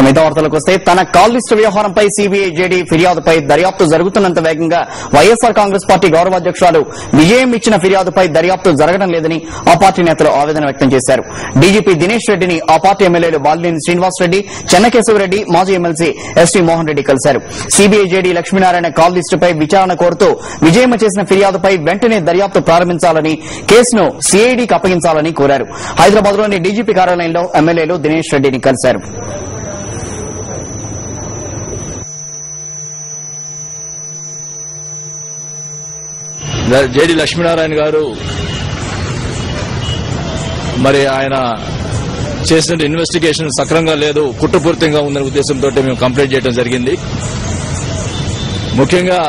మిగతా వార్తలకు వస్తే తన కాల్ లిస్టు వ్యవహారంపై సీబీఐ జేడీ ఫిర్యాదుపై దర్యాప్తు జరుగుతున్నంత వేగంగా వైఎస్సార్ కాంగ్రెస్ పార్టీ గౌరవాధ్యక్షురాలు విజయం ఇచ్చిన ఫిర్యాదుపై దర్యాప్తు జరగడం లేదని ఆ పార్టీ నేతలు ఆవేదన వ్యక్తం చేశారు. డీజీపీ దినేష్ రెడ్డిని ఆ పార్టీ ఎమ్మెల్యేలు బాలినేని శ్రీనివాసరెడ్డి, చెన్నకేశవరెడ్డి, మాజీ ఎమ్మెల్సీ ఎస్టీ మోహన్ రెడ్డి కలిశారు. సీబీఐ జేడీ లక్ష్మీనారాయణ కాల్ లిస్టుపై విచారణ కోరుతూ విజయమ్మ చేసిన ఫిర్యాదుపై వెంటనే దర్యాప్తు ప్రారంభించాలని, కేసును సీఐడీకి అప్పగించాలని కోరారు. హైదరాబాద్ లోని డీజీపీ కార్యాలయంలో ఎమ్మెల్యేలు దినేష్ రెడ్డిని కలిశారు. జేడీ లక్ష్మీనారాయణ గారు మరి ఆయన చేసిన ఇన్వెస్టిగేషన్ సక్రమంగా లేదు, కుట్రపూరితంగా ఉందనే ఉద్దేశంతో మేము కంప్లైంట్ చేయడం జరిగింది. ముఖ్యంగా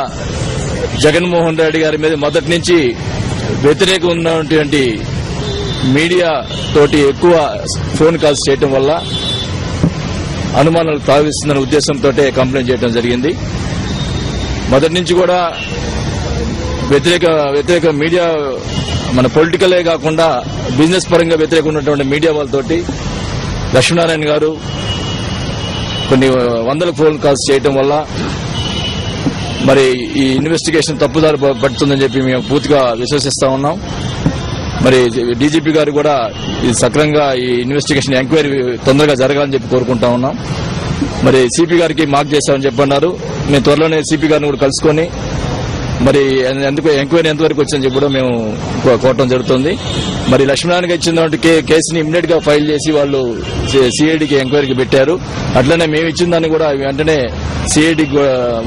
జగన్మోహన్ రెడ్డి గారి మీద మొదటి నుంచి వ్యతిరేకం ఉన్నటువంటి మీడియా తోటి ఎక్కువ ఫోన్ కాల్స్ చేయడం వల్ల అనుమానాలు తావిస్తుందనే ఉద్దేశంతో కంప్లైంట్ చేయడం జరిగింది. మొదటి నుంచి కూడా వ్యతిరేక మీడియా మన పొలిటికలే కాకుండా బిజినెస్ పరంగా వ్యతిరేక ఉన్నటువంటి మీడియా వాళ్ళతోటి లక్ష్మీనారాయణ గారు కొన్ని వందల ఫోన్ కాల్స్ చేయడం వల్ల మరి ఈ ఇన్వెస్టిగేషన్ తప్పుదారి పడుతుందని చెప్పి మేము పూర్తిగా విశ్వసిస్తా ఉన్నాం. మరి డీజీపీ గారు కూడా ఇది సక్రమంగా ఈ ఇన్వెస్టిగేషన్ ఎంక్వైరీ తొందరగా జరగాలని చెప్పి కోరుకుంటా ఉన్నాం. మరి సిపి గారికి మార్క్ చేశామని చెప్పన్నారు. మేము త్వరలోనే సిపి గారిని కూడా కలుసుకొని మరి ఎందుకు ఎంక్వైరీ ఎంతవరకు వచ్చిందని చెప్పి కూడా మేము కోరటం జరుగుతుంది. మరి లక్ష్మీనారాయణకి ఇచ్చిన కేసుని ఇమ్మీడియట్ గా ఫైల్ చేసి వాళ్ళు సిఐడికి ఎంక్వైరీకి పెట్టారు. అట్లనే మేము ఇచ్చిన దాన్ని కూడా వెంటనే సిఐడికి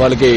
వాళ్ళకి